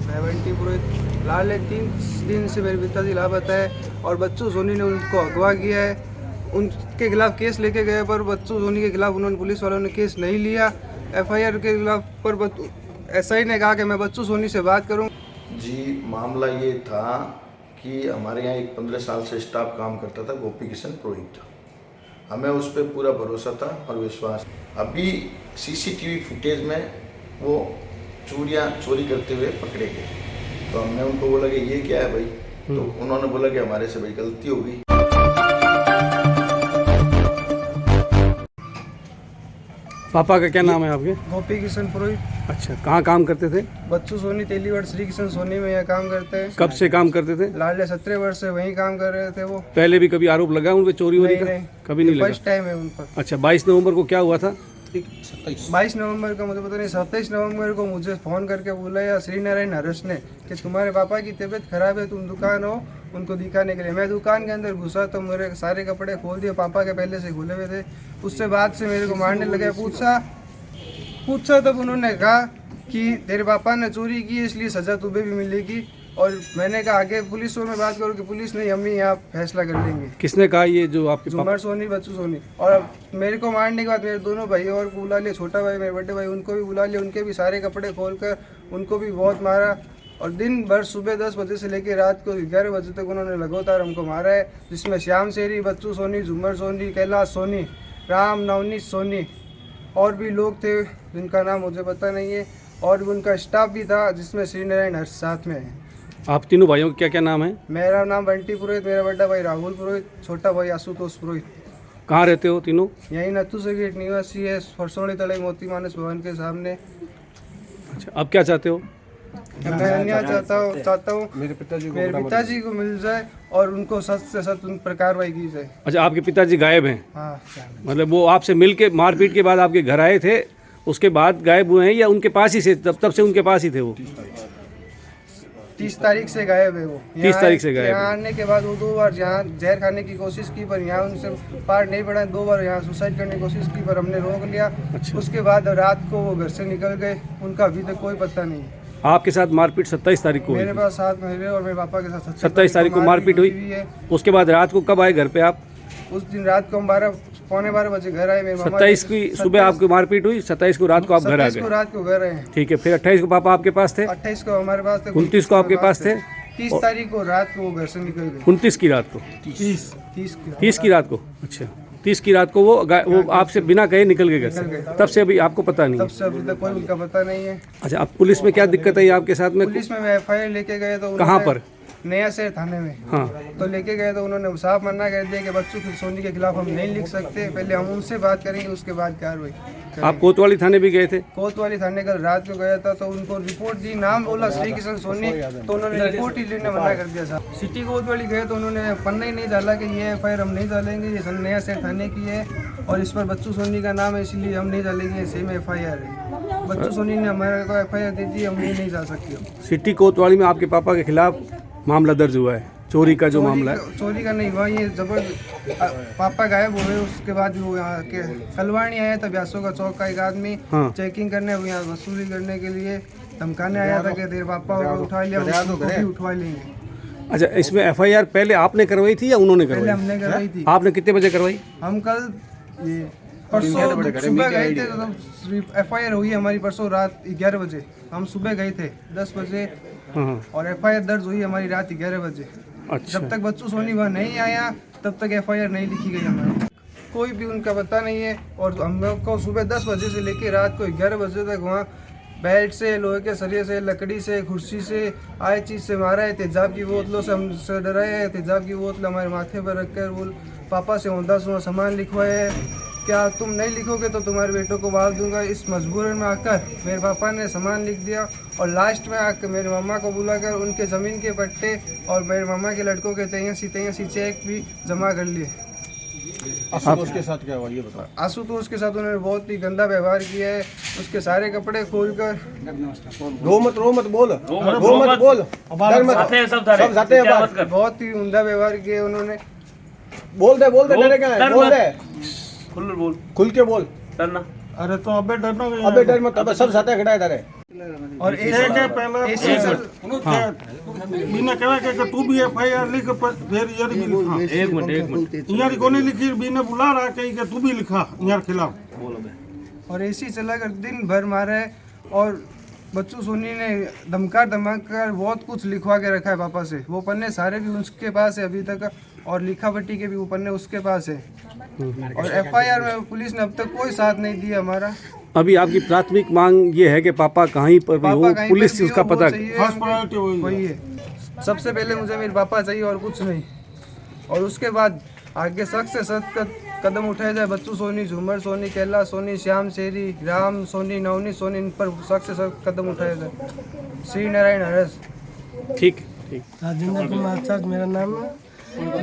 मैं बंटी पुरोहित। लाले 3 दिन से मेरे पिताजी लापता है और बच्चू सोनी ने उनको अगवा किया है। उनके खिलाफ केस लेके गए पर बच्चू सोनी के खिलाफ उन्होंने पुलिस वालों ने केस नहीं लिया। एफआईआर के खिलाफ पर एसआई ने कहा कि मैं बच्चू सोनी से बात करूं। जी, मामला ये था कि हमारे यहाँ एक 15 साल से स्टाफ काम करता था, गोपी किशन पुरोहित। हमें उस पर पूरा भरोसा था और विश्वास। अभी सीसीटीवी फुटेज में वो चूड़ियाँ चोरी करते हुए पकड़े गए, तो हमने उनको बोला कि ये क्या है भाई, तो उन्होंने बोला कि हमारे से भाई गलती हो गई। पापा का क्या नाम है आपके? गोपी किशन पुरोहित। अच्छा, कहाँ काम करते थे? बच्चू सोनी तेलीगढ़ श्री किशन सोनी में यह काम करते हैं। कब से काम करते थे? लाडले 17 वर्ष से वहीं काम कर रहे थे वो। पहले भी कभी आरोप लगा उन पे चोरी वोरी का? नहीं, कभी नहीं लगा। फर्स्ट टाइम है उन पर। अच्छा, 22 नवंबर को क्या हुआ था? 22 नवंबर को मुझे पता नहीं, 27 नवंबर को मुझे फ़ोन करके बोला या श्रीनारायण हर्ष ने कि तुम्हारे पापा की तबीयत खराब है, तुम दुकान हो उनको दिखाने के लिए। मैं दुकान के अंदर घुसा तो मेरे सारे कपड़े खोल दिए, पापा के पहले से खुले हुए थे। उससे बाद से मेरे को मारने लगे। पूछा तब उन्होंने कहा कि तेरे पापा ने चोरी की इसलिए सज़ा तुम्हें भी मिलेगी। और मैंने कहा आगे पुलिस में बात करो कि पुलिस नहीं, हम ही यहाँ फैसला कर लेंगे। किसने कहा ये जो आपके झूमर सोनी, बच्चू सोनी। और मेरे को मारने के बाद मेरे दोनों भाई और को बुला लिया, छोटा भाई मेरे बड़े भाई उनको भी बुला लिया। उनके भी सारे कपड़े खोलकर उनको भी बहुत मारा। और दिन भर सुबह 10 बजे से लेकर रात को 11 बजे तक उन्होंने लगातार हमको मारा है, जिसमें श्याम शेरी, बच्चू सोनी, झूमर सोनी, कैलाश सोनी, राम नवनीत सोनी और भी लोग थे जिनका नाम मुझे पता नहीं है। और उनका स्टाफ भी था जिसमें श्रीनारायण हर्ष साथ में है। आप तीनों भाइयों का क्या क्या नाम है? मेरा नाम बंटी पुरोहित, मेरा बड़ा भाई राहुल पुरोहित, छोटा भाई आशुतोष पुरोहित। कहाँ रहते हो तीनों? यही नथु से गेट निवासी है, फरसोड़ी तले मोती मानस भवन के सामने। अच्छा, अब क्या चाहते हो? मैं अन्याय चाहता हूँ मेरे पिताजी को मिल जाए और उनको सख्त से सख्त उन पर कार्रवाई की जाए। अच्छा, आपके पिताजी गायब हैं? हाँ, मतलब वो आपसे मिल के मारपीट के बाद आपके घर आए थे, उसके बाद गायब हुए हैं या उनके पास ही से तब से उनके पास ही थे वो? 30 तारीख से गायब है वो। 30 तारीख से गायब है। यहाँ आने के बाद वो 2 बार यहाँ जहर खाने की कोशिश की पर यहाँ उनसे पार नहीं पड़ा। 2 बार यहाँ सुसाइड करने की कोशिश की पर हमने रोक लिया। अच्छा। उसके बाद रात को वो घर से निकल गए, उनका अभी तक कोई पता नहीं है। आपके साथ मारपीट 27 तारीख को हुई मेरे थी? पास साथ मेरे और मेरे पापा के साथ 27 तारीख को मारपीट हुई है। उसके बाद रात को कब आए घर पे आप? उस दिन रात को हम 12-12 बजे घर आए। मेरे 27 की सुबह आपकी मारपीट हुई, 27 को रात को आप घर आ 27 को गए। रात को घर आए। ठीक है, फिर 28 को पापा आपके पास थे? 28 को हमारे पास थे। 29 को आपके पास थे? 30 तारीख को रात को वो घर से निकल गए। 29 की रात को? 30 की रात को। अच्छा, 30 की रात को वो आपसे बिना कहे निकल गए घर से। तब से अभी आपको पता नहीं? तब से अभी तक कोई उनका पता नहीं है। अच्छा, अब पुलिस में क्या दिक्कत आई आपके साथ में? पुलिस में एफआईआर लेके गए तो कहाँ पर? नया शहर थाने में। हाँ, तो लेके गए तो उन्होंने साफ मना कर दिया कि बच्चू सोनी के खिलाफ हम नहीं लिख सकते, पहले हम उनसे बात करेंगे उसके बाद कार्रवाई। आप कोतवाली थाने भी गए थे? कोतवाली थाने कल रात को गया था तो उनको रिपोर्ट दी, नाम बोला श्री किशन सोनी, तो उन्होंने रिपोर्ट ही लेने मना कर दिया था। सिटी कोतवाली गए तो उन्होंने पन्ना ही नहीं डाला कि ये एफआईआर हम नहीं डालेंगे, ये नया शहर थाने की है और इस पर बच्चू सोनी का नाम है इसलिए हम नहीं डालेंगे, सेम एफआईआर है। बच्चू सोनी ने हमारे को एफआईआर दे दी, हम नहीं जा सकते। सिटी कोतवाली में आपके पापा के खिलाफ मामला दर्ज हुआ है, चोरी का जो मामला है? चोरी का नहीं हुआ, ये पापा गायब हुए उसके बाद वो यहाँ के कलवाणी आया था, ब्यासों का चौक का एक आदमी। हाँ। चेकिंग करने यहाँ वसूली करने के लिए धमकाने आया था कि तेरे पापा को उठा लिया, उठवा लेंगे। अच्छा, इसमें एफआईआर पहले आपने करवाई थी या उन्होंने करवाई? पहले हमने करवाई थी। आपने कितने बजे करवाई? हम कल ये परसों सुबह गए थे तो एफआईआर हुई हमारी परसों रात 11 बजे। हम सुबह गए थे 10 बजे। हाँ। और एफआईआर दर्ज हुई हमारी रात 11 बजे। अच्छा। जब तक बच्चू सोनी वहाँ नहीं आया तब तक एफआईआर नहीं लिखी गई हमारी, कोई भी उनका पता नहीं है। और हम लोग को सुबह 10 बजे से लेकर रात को 11 बजे तक वहाँ बेल्ट से, लोहे के सरिये से, लकड़ी से, कुर्सी से, आए चीज़ से मारा है। तेजाब की बोतलों से हमसे डराया है, तेजाब की बोतल हमारे माथे पर रखकर वो पापा से औंधा सुना सामान लिखवाया है, क्या तुम नहीं लिखोगे तो तुम्हारे बेटों को मार दूंगा। इस मजबूरन में आकर मेरे पापा ने सामान लिख दिया और लास्ट में आकर मेरे मामा को बुलाकर उनके ज़मीन के पट्टे और मेरे मामा के लड़कों के 83 चेक भी जमा कर लिए। आशुतोष के साथ क्या हुआ ये बताओ? आशुतोष के साथ उन्होंने बहुत ही गंदा व्यवहार किया है, उसके सारे कपड़े खोलकर। रो मत बोल, बहुत ही उम्दा व्यवहार किया उन्होंने। बोल दे डरे क्या है? बोल दे, खुल के बोल। अरे तो अबे डरना, अबे डर मत, अबे सब साथ खड़ा है तारे। और एसी बीने कहे कि तू भी एफआईआर लिख फिर यार भी लिखा एक मिनट यार कोने लिखी बीने बुला रहा कहीं कि तू भी लिखा यार खिलाफ और एसी चलाकर दिन भर मारे और बच्चू सोनी ने धमका बहुत कुछ लिखवा के रखा है पापा से। वो पन्ने सारे भी उसके पास है अभी तक और लिखावटी के भी वो पन्ने उसके पास है। और एफआईआर में पुलिस ने अब तक कोई साथ नहीं दिया हमारा। अभी आपकी प्राथमिक मांग ये है कि पापा कहीं पर भी हो, पापा कहीं पुलिस पर से भी उसका हो, वो पता चाहिए, फर्स्ट प्रायोरिटी वही है। सबसे पहले मुझे मेरे पापा चाहिए और कुछ नहीं। और उसके बाद आगे सख्त से सख्त कदम उठाया जाए। बच्चू सोनी, झूमर सोनी, कैलाश सोनी, श्याम शेरी, राम सोनी, नवनी सोनी, इन पर सख्त से सख्त कदम उठाया जाए। श्री नारायण हरस। ठीक ठीक। राजेंद्र कुमार चार्ज मेरा नाम है।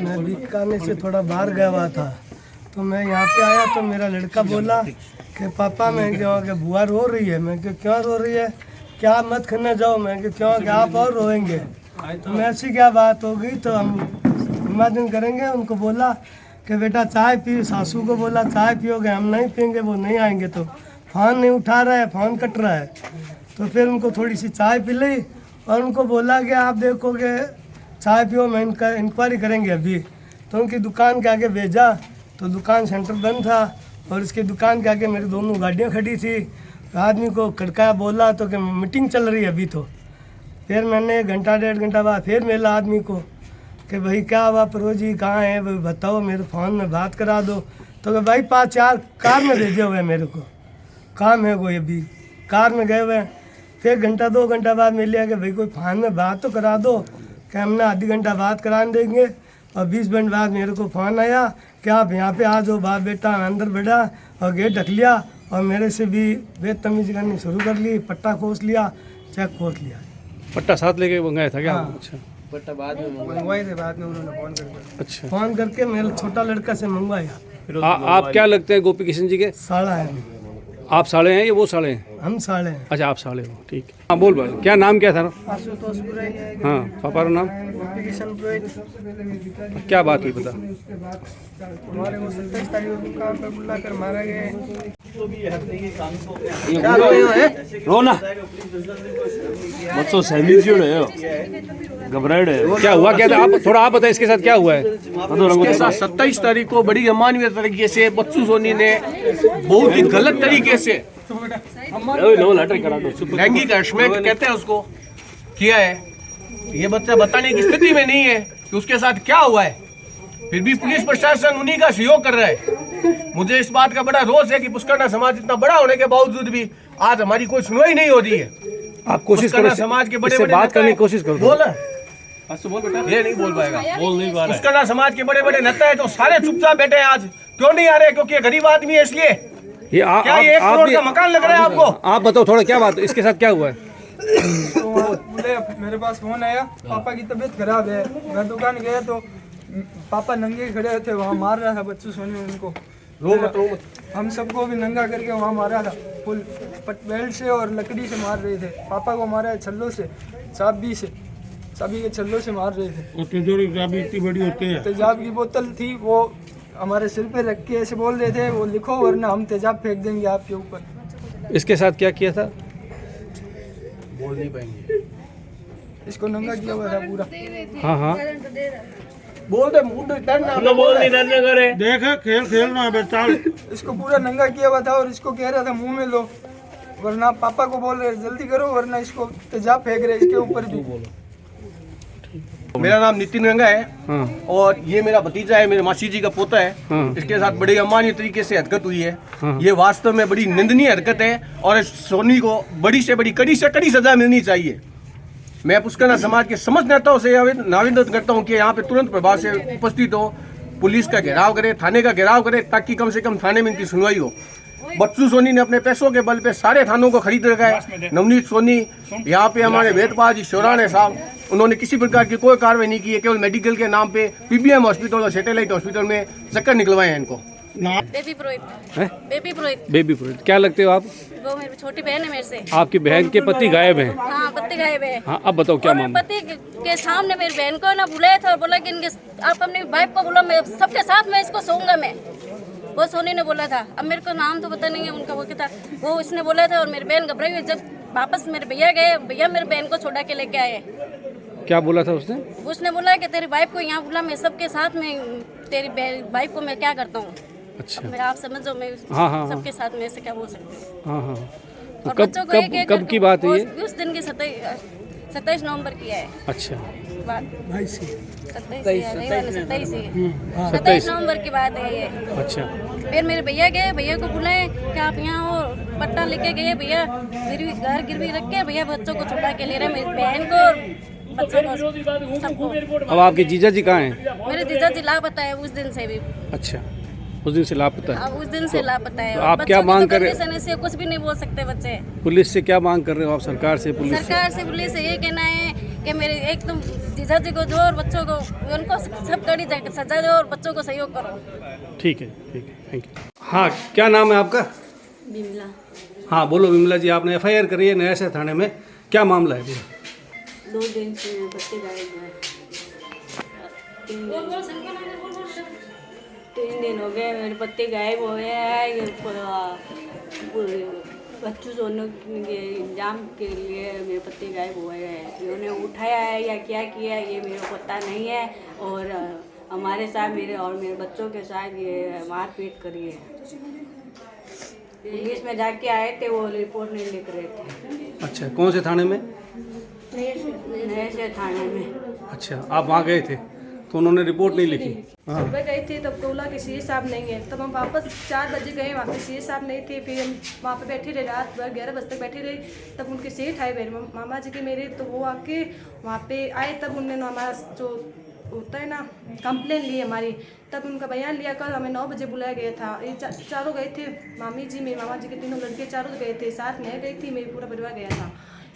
मैं बीकानेर से थोड़ा बाहर गया हुआ था तो मैं यहाँ पे आया तो मेरा लड़का बोला कि पापा मैं क्यों कि बुआ रो रही है। मैं क्यों रो रही है, क्या मत करने जाओ। मैं क्यों कि आप और रोएंगे। तो मैं ऐसी क्या बात हो गई तो हम समाधान करेंगे। उनको बोला कि बेटा चाय पी, सासू को बोला चाय पियोगे, हम नहीं पियेंगे, वो नहीं आएंगे। तो फ़ोन नहीं उठा रहा है, फ़ोन कट रहा है। तो फिर उनको थोड़ी सी चाय पिलाई और उनको बोला कि आप देखोगे चाय पियो, मैं इनका इंक्वायरी करेंगे अभी। तो उनकी दुकान के आगे भेजा तो दुकान सेंटर बंद था और इसकी दुकान के आगे मेरी दोनों गाड़ियाँ खड़ी थी। आदमी को खड़काया, बोला तो कि मीटिंग चल रही है अभी। तो फिर मैंने 1-1.5 घंटा बाद फिर मिला आदमी को कि भाई क्या हुआ परोज जी, कहाँ है भाई बताओ, मेरे फ़ोन में बात करा दो। तो कि भाई 5-4 कार में भेजे हुए हैं, मेरे को काम है कोई, अभी कार में गए हुए हैं। फिर 1-2 घंटा बाद मिले कि भाई कोई फ़ोन में बात तो करा दो कि हमने आधी घंटा बात करा देंगे। और 20 मिनट बाद मेरे को फ़ोन आया कि आप यहाँ पे आ जाओ। बाप बेटा अंदर बैठा और गेट ढक लिया और मेरे से भी बेतमीज़ी करनी शुरू कर ली। पट्टा खोस लिया, चेक खोस लिया। पट्टा साथ लेके गया था क्या? हाँ। अच्छा मंगवाए थे बाद में उन्होंने फ़ोन करके। अच्छा। फ़ोन करके मेरे छोटा लड़का से मंगवाया। आप क्या लगते हैं गोपी किशन जी के? साड़ा है। आप साले हैं या वो साले हैं? हम साड़े हैं। अच्छा आप साले हो, ठीक है। हाँ बोल भाई, क्या नाम क्या था? आशुतोष पुरोहित, हाँ पापा का नाम? गोपी किशन पुरोहित। क्या बात हुई बता। हमारे को 27 तारीख को काम पर बुलाकर मारा गया है। रो ना मत सो, घबराहट है। क्या हुआ, क्या था? आप थोड़ा आप बताएं इसके साथ क्या हुआ है। इसके साथ 27 तारीख को बड़ी अमानवीय तरीके से बच्चू सोनी ने बहुत ही गलत तरीके से लैंगिक हरासमेंट कहते हैं उसको किया है। ये बच्चा बताने की स्थिति में नहीं है कि उसके साथ क्या हुआ है, फिर भी पुलिस प्रशासन उन्हीं का सहयोग कर रहा है। मुझे इस बात का बड़ा रोष है कि पुष्करना समाज इतना बड़ा होने के बावजूद भी आज हमारी कोई सुनवाई नहीं हो रही है। आप कोशिश करो समाज के बड़े इससे बात करने की कोशिश करो। बोल ये नहीं बोल पाएगा। पुष्करना समाज के बड़े बड़े नेता है तो सारे चुपचाप बैठे हैं। आज क्यों नहीं आ रहे? क्योंकि ये गरीब आदमी है इसलिए। ये क्या ये 1 करोड़ का मकान लग रहा है आपको? आप बताओ थोड़ा क्या बात, इसके साथ क्या हुआ है? तो बोले मेरे पास फ़ोन आया, पापा की तबीयत खराब है। मैं दुकान गया तो पापा नंगे खड़े थे, वहाँ मार रहा था बच्चू सोनी उनको। रो मत। हम सबको भी नंगा करके वहाँ मारा था, फुल बेल्ट से और लकड़ी से मार रहे थे। पापा को मारा है छल्लों से, चाबी के छल्लों से मार रहे थे। तिजोरी चाबी इतनी बड़ी होती है। तेजाब की बोतल थी, वो हमारे सिर पे रख के ऐसे बोल रहे थे, वो लिखो वरना हम तेजाब फेंक देंगे आपके ऊपर। इसके साथ क्या किया था? बोल नहीं पाएंगे। इसको नंगा किया हुआ था पूरा। हाँ हाँ बोल दे, मुंह बोल नहीं डरने करे। देख खेलना है बेटा। इसको पूरा नंगा किया हुआ था और इसको कह रहा था मुंह में लो, वरना पापा को बोल रहे जल्दी करो वरना इसको तेजाब फेंक रहे इसके ऊपर भी। मेरा नाम नितिन रंगा है। हाँ और ये मेरा भतीजा है, मेरे मासी जी का पोता है। हाँ। इसके साथ बड़ी अमानवीय तरीके से हरकत हुई है। हाँ। ये वास्तव में बड़ी निंदनीय हरकत है और इस सोनी को बड़ी से बड़ी कड़ी से कड़ी सजा मिलनी चाहिए। मैं पुष्करना समाज के समस्त नेताओं से आवेदन करता हूँ कि यहाँ पे तुरंत प्रभाव से उपस्थित हो, पुलिस का घेराव करे, थाने का घेराव करे, ताकि कम से कम थाने में इनकी सुनवाई हो। बच्चू सोनी ने अपने पैसों के बल पे सारे थानों को खरीद रखा है। नवनीत सोनी, यहाँ पे हमारे वेदपाल जी शोराने साहब, उन्होंने किसी प्रकार की कोई कार्रवाई नहीं की है। केवल मेडिकल के नाम पे पीबीएम हॉस्पिटल और सैटेलाइट हॉस्पिटल में चक्कर निकलवाए हैं इनको। बेबी पुरोहित। हैं? बेबी पुरोहित। बेबी पुरोहित क्या लगते हो आप? वो मेरी छोटी बहन है मेरे से। आपकी बहन के पति गायब हैं? हाँ पति गायब है। हाँ अब बताओ क्या और मेरे मामला? पति के सामने मेरी बहन को ना बुलाया था और बोला कि इनके आप अपनी वाइफ को बोला मैं सबके साथ में इसको सोऊंगा मैं। वो सोनी ने बोला था, अब मेरे को नाम तो पता नहीं है उनका, वो क्या था वो इसने बोला था। और मेरी बहन घबराई हुई, जब वापस मेरे भैया गए, भैया मेरे बहन को छोड़ा के लेके आए। क्या बोला था उसने? उसने बोला कि तेरी वाइफ को यहाँ बुला, मैं सबके साथ में तेरी वाइफ को मैं क्या करता हूँ। अच्छा। मैं आप समझो, मैं हाँ। सबके साथ में ऐसे क्या बोल सकती हूँ। हाँ। तो और कब बच्चों को एक कब की बात है ये? उस दिन की 27 नवंबर की है अच्छा। बात। 27 नवंबर की बात है ये। अच्छा। फिर मेरे भैया गए, भैया को बुलाए कि आप यहाँ हो, पट्टा लेके गए भैया, घर गिरवी रख के भैया बच्चों को छुड़ा के ले रहे, मेरी बहन को और बच्चों को, सबको। अब आपके जीजा जी कहाँ हैं? मेरे जीजा जी लापता है उस दिन से भी। अच्छा, उस दिन से लापता है। अब उस दिन से लापता है। तो आप क्या मांग कर रहे हैं? कंडीशन ऐसे कुछ भी नहीं बोल सकते बच्चे। पुलिस से क्या मांग कर रहे हो आप? सरकार से, पुलिस से? सरकार से पुलिस से ये कहना है कि मेरे एक तुम जीजा जी को दो और बच्चों को, उनको सब कड़ी सजा दो और बच्चों को सहयोग करो। ठीक है, थैंक यू। हाँ, क्या नाम है आपका? बिमला। हाँ बोलो विमला जी, आपने FIR करी है नया शहर थाने में, क्या मामला है? 2 दिन से मेरे बच्चे गायब हैं। 3 दिन हो गए मेरे बच्चे गायब हो गए हैं। बच्चों सोने के इंजाम के लिए मेरे पति गायब हुए हैं। इन्होंने उठाया है या क्या किया है ये मेरे को पता नहीं है। और हमारे साथ मेरे बच्चों के साथ ये मारपीट करी है। पुलिस में जाके आए थे, वो रिपोर्ट नहीं लिख रहे थे। अच्छा, कौन से थाने में? नए से थाने में। अच्छा, आप वहाँ गए थे तो उन्होंने रिपोर्ट नहीं लिखी? हाँ। सुबह गई थी तब बोला कि सीए साहब नहीं है, तब हम वापस 4 बजे गए, वहाँ पे सीए साहब नहीं थे। फिर हम वहाँ पे बैठी रहे, रात भर 11 बजे तक बैठी रही। तब उनके सेठ आए मेरे मामा जी के मेरे, तो वो आके वहाँ पे आए। तब उन्होंने हमारा जो होता है ना कंप्लेन ली हमारी, तब उनका बयान लिया। कल हमें 9 बजे बुलाया गया था। ये चारों गए थे, मामी जी, मेरे मामा जी के 3 लड़के चारों गए थे, साथ में गई थी, मेरी पूरा परिवार गया था।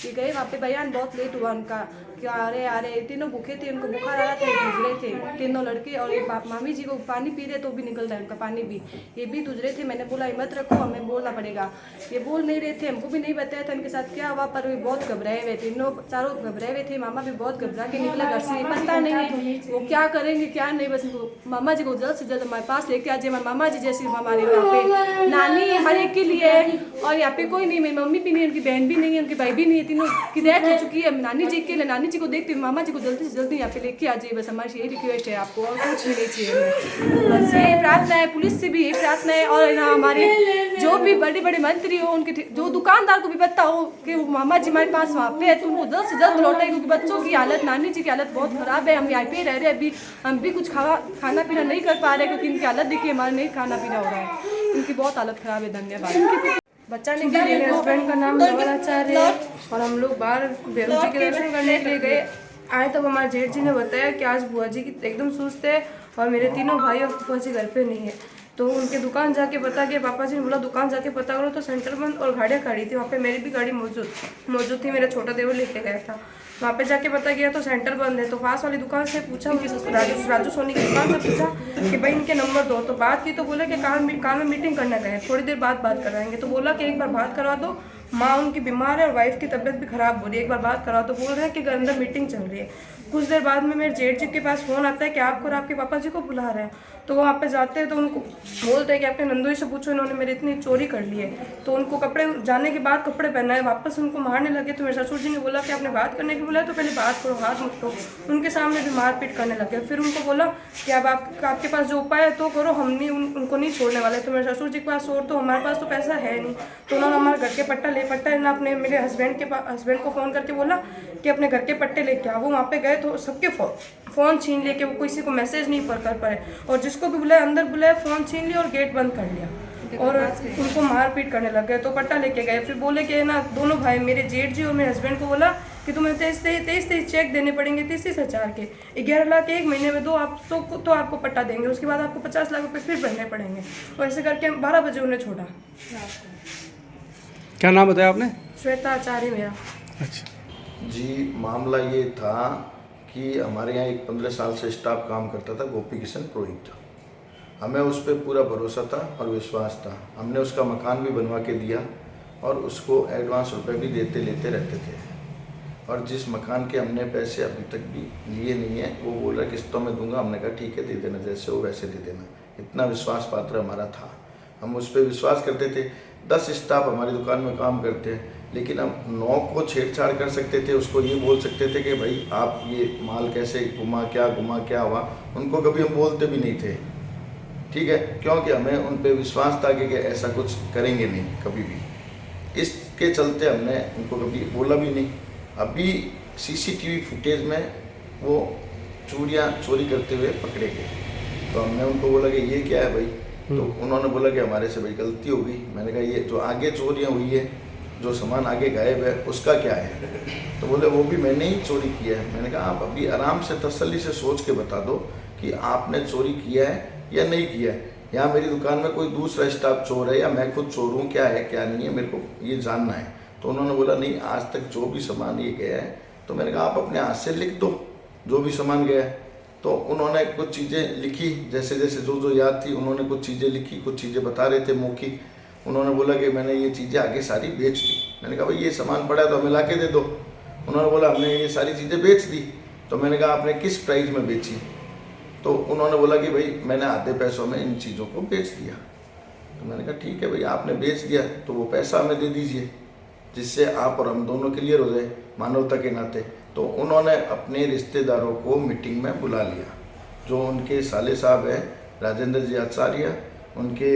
ये गए वहाँ पे, बयान बहुत लेट हुआ उनका कि आ रहे तीनों भूखे थे, उनको बुखार आ रहा था, दूध रहे थे 3 लड़के। और ये मामी जी को पानी पी रहे तो भी निकल रहा है उनका पानी भी, ये भी दूध रहे थे। मैंने बोला हिम्मत रखो, हमें बोलना पड़ेगा। ये बोल नहीं रहे थे, हमको भी नहीं बताया था उनके साथ क्या हुआ, पर वे बहुत घबराए हुए थे, चारों घबराए हुए थे। मामा भी बहुत घबरा के निकला घर से, पता नहीं वो क्या करेंगे क्या नहीं। बस मामा जी को जल्द से जल्द हमारे पास लेके आ जाए। हमारी मामा जी जैसी हमारे यहाँ पे नानी हमारे के लिए, और यहाँ पे कोई नहीं, मेरी मम्मी भी नहीं, उनकी बहन भी नहीं है, उनकी भाई भी नहीं है, तीनों की डेथ हो चुकी है। नानी जी के लिए, नानी जी को देखती हूँ, मामा जी को जल्दी से जल्दी यहाँ पे लेके आ जाइए। बस हमारी यही रिक्वेस्ट है आपको, और कुछ भी नहीं चाहिए। बस यही प्रार्थना है, पुलिस से भी यही प्रार्थना है। और ना हमारे जो भी बड़े बड़े मंत्री हो, उनके जो दुकानदार को भी पता हो कि वो मामा जी हमारे पास वहाँ पे है, तो वो जल्द से जल्द लौटाए, क्योंकि बच्चों की हालत, नानी जी की हालत बहुत खराब है। हम यहाँ पे रह रहे हैं, अभी हम भी कुछ खाना पीना नहीं कर पा रहे, क्योंकि इनकी हालत देखिए, हमारे नहीं खाना पीना हो रहा है, इनकी बहुत हालत खराब है। धन्यवाद। बच्चा नहीं गया, मेरे हस्बैंड का नाम आचार्य है, और हम लोग बाहर भैरव जी के दर्शन करने के लिए गए आए। तब हमारे जेठ जी ने बताया कि आज बुआ जी की एकदम सुस्त है और मेरे तीनों भाई और फूफा जी घर पे नहीं है। तो उनके दुकान जाके पता किया, पापा जी ने बोला दुकान जाके पता करो, तो सेंटर बंद और गाड़ियाँ खड़ी थी। वहाँ पे मेरी भी गाड़ी मौजूद थी, मेरा छोटा देवर लेके गया था। वहाँ पे जाके पता किया तो सेंटर बंद है। तो पास वाली दुकान से पूछा, राजू सोनी की दुकान से पूछा कि भाई इनके नंबर दो। तो बात की तो बोला कि काल में मीटिंग करने गए, थोड़ी देर बाद बात करवाएंगे। तो बोला कि एक बार बात करवा दो, माँ उनकी बीमार है और वाइफ की तबीयत भी खराब हो रही है, एक बार बात करा। तो बोल रहे हैं कि अंदर मीटिंग चल रही है। कुछ देर बाद में मेरे जेठ जी के पास फ़ोन आता है कि आपको और आपके पापा जी को बुला रहे हैं। तो वहाँ पे जाते हैं तो उनको बोलते हैं कि आपने नंदोई से पूछो, इन्होंने मेरी इतनी चोरी कर ली है। तो उनको कपड़े, जाने के बाद कपड़े पहनाए, वापस उनको मारने लगे। तो मेरे ससुर जी ने बोला कि आपने बात करने के बोला तो पहले बात करो, हाथ मत दो। उनके सामने भी मारपीट करने लगे। फिर उनको बोला कि अब आपके पास जो उपाय है तो करो, हम नहीं उनको नहीं छोड़ने वाले। तो मेरे ससुर जी के पास और तो हमारे पास तो पैसा है नहीं। तो उन्होंने हमारे घर के पट्टा अपने मेरे हस्बैंड को फ़ोन करके बोला कि अपने घर के पट्टे लेके आओ। वो वहाँ पे गए तो सबके फ़ोन छीन लेके, वो किसी को मैसेज नहीं कर पाए, और जिसको भी बुलाया अंदर बुलाया, फ़ोन छीन लिया और गेट बंद कर लिया और उनको मारपीट करने लग गए। तो पट्टा लेके गए। फिर बोले कि ना दोनों भाई, मेरे जेठ जी और मेरे हस्बैंड को बोला कि तुम्हें 23 चेक देने पड़ेंगे, 33,000 के, 11 लाख एक महीने में दो, आप तो आपको पट्टा देंगे, उसके बाद आपको 50 लाख रुपये फिर भरने पड़ेंगे। और ऐसे करके 12 बजे उन्हें छोड़ा। क्या नाम बताया आपने? श्वेता आचार्य मेरा। अच्छा जी, मामला ये था कि हमारे यहाँ एक 15 साल से स्टाफ काम करता था, गोपी किशन पुरोहित। हमें उस पर पूरा भरोसा था और विश्वास था। हमने उसका मकान भी बनवा के दिया और उसको एडवांस रुपए भी देते लेते रहते थे। और जिस मकान के हमने पैसे अभी तक भी लिए नहीं है, वो बोल रहा किस्तों में दूंगा। हमने कहा ठीक है, दे देना, जैसे हो वैसे दे देना। इतना विश्वास पात्र हमारा था, हम उस पर विश्वास करते थे। 10 स्टाफ हमारी दुकान में काम करते हैं, लेकिन हम 9 को छेड़छाड़ कर सकते थे, उसको ये बोल सकते थे कि भाई आप ये माल कैसे घुमा क्या हुआ, उनको कभी हम बोलते भी नहीं थे, ठीक है, क्योंकि हमें उन पे विश्वास था कि ऐसा कुछ करेंगे नहीं कभी भी। इसके चलते हमने उनको कभी बोला भी नहीं। अभी सीसीटीवी फुटेज में वो चूड़ियाँ चोरी करते हुए पकड़े गए, तो हमने उनको बोला कि ये क्या है भाई, तो उन्होंने बोला कि हमारे से भाई गलती हो गई। मैंने कहा ये जो आगे चोरियाँ हुई है, जो सामान आगे गायब है, उसका क्या है? तो बोले वो भी मैंने ही चोरी किया है। मैंने कहा आप अभी आराम से तसल्ली से सोच के बता दो कि आपने चोरी किया है या नहीं किया है। यहाँ मेरी दुकान में कोई दूसरा स्टाफ चोर है या मैं खुद चोर हूँ, क्या है क्या नहीं है, मेरे को ये जानना है। तो उन्होंने बोला नहीं, आज तक जो भी सामान ये गया है, तो मैंने कहा आप अपने हाथ से लिख दो जो भी सामान गया है। तो उन्होंने कुछ चीज़ें लिखी, जैसे जैसे जो याद थी उन्होंने कुछ चीज़ें लिखी, कुछ चीज़ें बता रहे थे मौखिक। उन्होंने बोला कि मैंने ये चीज़ें आगे सारी बेच दी। मैंने कहा भाई ये सामान पड़ा है तो हमें ला के दे दो। उन्होंने बोला हमने ये सारी चीज़ें बेच दी। तो मैंने कहा आपने किस प्राइस में बेची? तो उन्होंने बोला कि भाई मैंने आधे पैसों में इन चीज़ों को बेच दिया। तो मैंने कहा ठीक है भाई, आपने बेच दिया तो वो पैसा हमें दे दीजिए, जिससे आप और हम दोनों क्लियर हो जाए मानवता के नाते। तो उन्होंने अपने रिश्तेदारों को मीटिंग में बुला लिया, जो उनके साले साहब हैं राजेंद्र जी आचार्य, उनके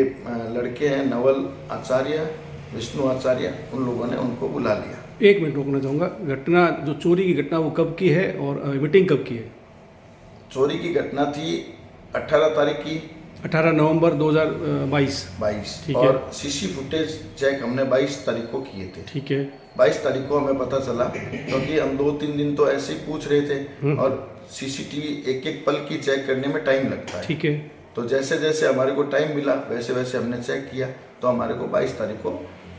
लड़के हैं नवल आचार्य, विष्णु आचार्य, उन लोगों ने उनको बुला लिया। एक मिनट रोकना चाहूँगा, घटना जो चोरी की घटना वो कब की है और मीटिंग कब की है? चोरी की घटना थी 18 तारीख की, 18 नवंबर 2022। ठीक है। और सीसी फुटेज चेक हमने 22 तारीख को किए थे। ठीक है। 22 तारीख को हमें पता चला, क्योंकि हम 2-3 दिन तो ऐसे ही पूछ रहे थे और सीसीटीवी एक एक पल की चेक करने में टाइम लगता है। ठीक है। तो जैसे जैसे हमारे को टाइम मिला वैसे वैसे हमने चेक किया, तो हमारे को 22 तारीख को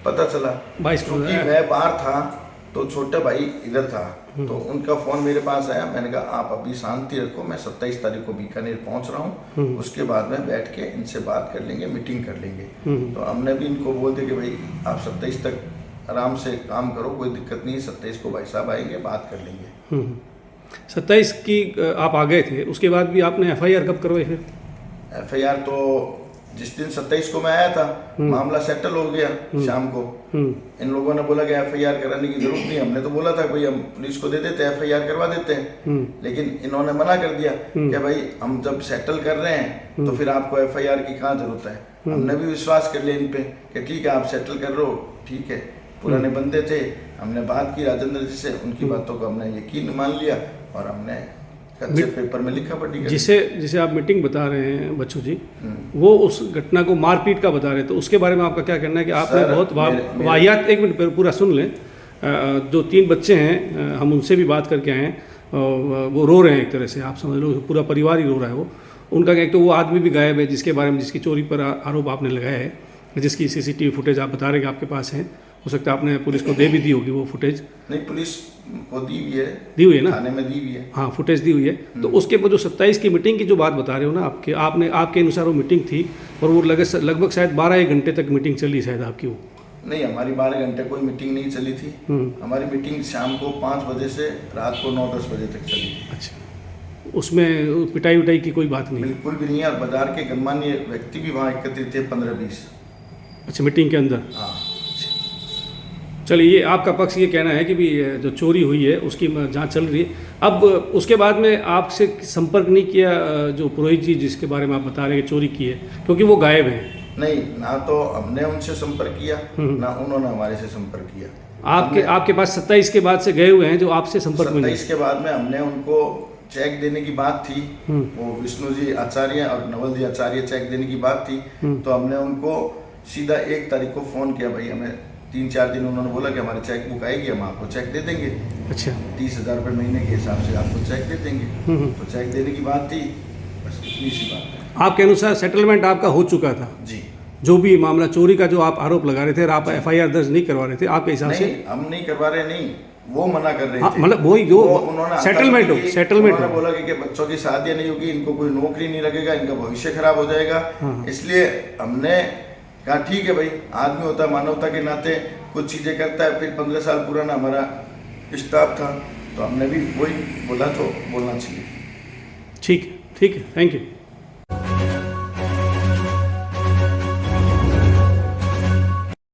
पता चला। 22 को क्योंकि मैं बाहर था तो छोटा भाई इधर था, तो उनका फ़ोन मेरे पास आया। मैंने कहा आप अभी शांति रखो, मैं 27 तारीख को बीकानेर पहुंच रहा हूँ, उसके बाद में बैठ के इनसे बात कर लेंगे, मीटिंग कर लेंगे। तो हमने भी इनको बोल दिया कि भाई आप 27 तक आराम से काम करो, कोई दिक्कत नहीं, 27 को भाई साहब आएंगे, बात कर लेंगे। 27 की आप आ गए थे, उसके बाद भी आपने FIR कब करवाई फिर? FIR तो जिस दिन 27 को मैं आया था मामला सेटल हो गया शाम को। इन लोगों ने बोला कि FIR कराने की जरूरत नहीं। हमने तो बोला था भाई हम पुलिस को दे देते हैं, FIR करवा देते हैं, लेकिन इन्होंने मना कर दिया कि भाई हम जब सेटल कर रहे हैं तो फिर आपको FIR की कहाँ जरूरत है। हमने भी विश्वास कर लिया इन पे कि ठीक है आप सेटल कर रहे हो, ठीक है। पुराने बंदे थे, हमने बात की राजेंद्र जी से, उनकी बातों को हमने यकीन मान लिया और हमने कच्चे पेपर में लिखा पढ़ी। जिसे आप मीटिंग बता रहे हैं बच्चू जी, वो उस घटना को मारपीट का बता रहे हैं, तो उसके बारे में आपका क्या कहना है कि आपने बहुत वाहियात, एक मिनट पूरा सुन लें। जो 3 बच्चे हैं, हम उनसे भी बात करके आए हैं, वो रो रहे हैं, एक तरह से आप समझ लो पूरा परिवार ही रो रहा है। वो उनका एक तो वो आदमी भी गायब है जिसके बारे में, जिसकी चोरी पर आरोप आपने लगाया है, जिसकी CCTV फुटेज आप बता रहे हैं कि आपके पास है। हो सकता है आपने पुलिस को दे भी दी होगी वो फुटेज। नहीं, पुलिस को दी हुई है ना, थाने में दी हुई है। हाँ, फुटेज दी हुई है। तो उसके बाद जो 27 की मीटिंग की जो बात बता रहे हो ना आपके अनुसार वो मीटिंग थी और वो लगभग शायद 12-1 घंटे तक मीटिंग चली शायद आपकी। वो नहीं, हमारी 12 घंटे कोई मीटिंग नहीं चली थी। हमारी मीटिंग शाम को 5 बजे से रात को 9-10 बजे तक चली थी। अच्छा, उसमें पिटाई उटाई की कोई बात नहीं? बिल्कुल भी नहीं। और बाजार के गणमान्य व्यक्ति भी वहाँ एकत्रित थे, 15-20। अच्छा, मीटिंग के अंदर? हाँ। चलिए, ये आपका पक्ष ये कहना है कि भी जो चोरी हुई है उसकी जांच चल रही है। अब उसके बाद में आपसे संपर्क नहीं किया जो पुरोहित जी जिसके बारे में आप बता रहे हैं कि चोरी की है, क्योंकि वो गायब हैं? नहीं, ना तो हमने उनसे संपर्क किया ना उन्होंने हमारे से संपर्क किया। आपके पास 27 के बाद से गए हुए हैं जो आपसे संपर्क में? 27 के बाद में हमने उनको चेक देने की बात थी, वो विष्णु जी आचार्य और नवल जी आचार्य चेक देने की बात थी, तो हमने उनको सीधा 1 तारीख को फ़ोन किया। भाई हमें 3-4 दिन उन्होंने बोला कि हमारी चेक बुक आएगी, हम आपको चेक दे देंगे। अच्छा, 30,000 रुपये महीने के हिसाब से आपको चेक दे देंगे। तो चेक देने की बात थी, बस इतनी सी बात है। आपके अनुसार सेटलमेंट आपका हो चुका था? जी। जो भी मामला चोरी का जो आप आरोप लगा रहे थे, आप FIR दर्ज नहीं करवा रहे थे आपके हिसाब से? हम नहीं करवा रहे, नहीं, वो मना कर रहे थे। मतलब वही जो उन्होंने सेटलमेंट उन्होंने बोला कि बच्चों की शादी नहीं होगी, इनको कोई नौकरी नहीं लगेगा, इनका भविष्य खराब हो जाएगा। इसलिए हमने कहा ठीक है भाई, आदमी होता है मानवता के नाते कुछ चीज़ें करता है। फिर 15 साल पुराना हमारा स्टाफ था, तो हमने भी वही बोला, तो बोलना चाहिए। ठीक है, थैंक यू।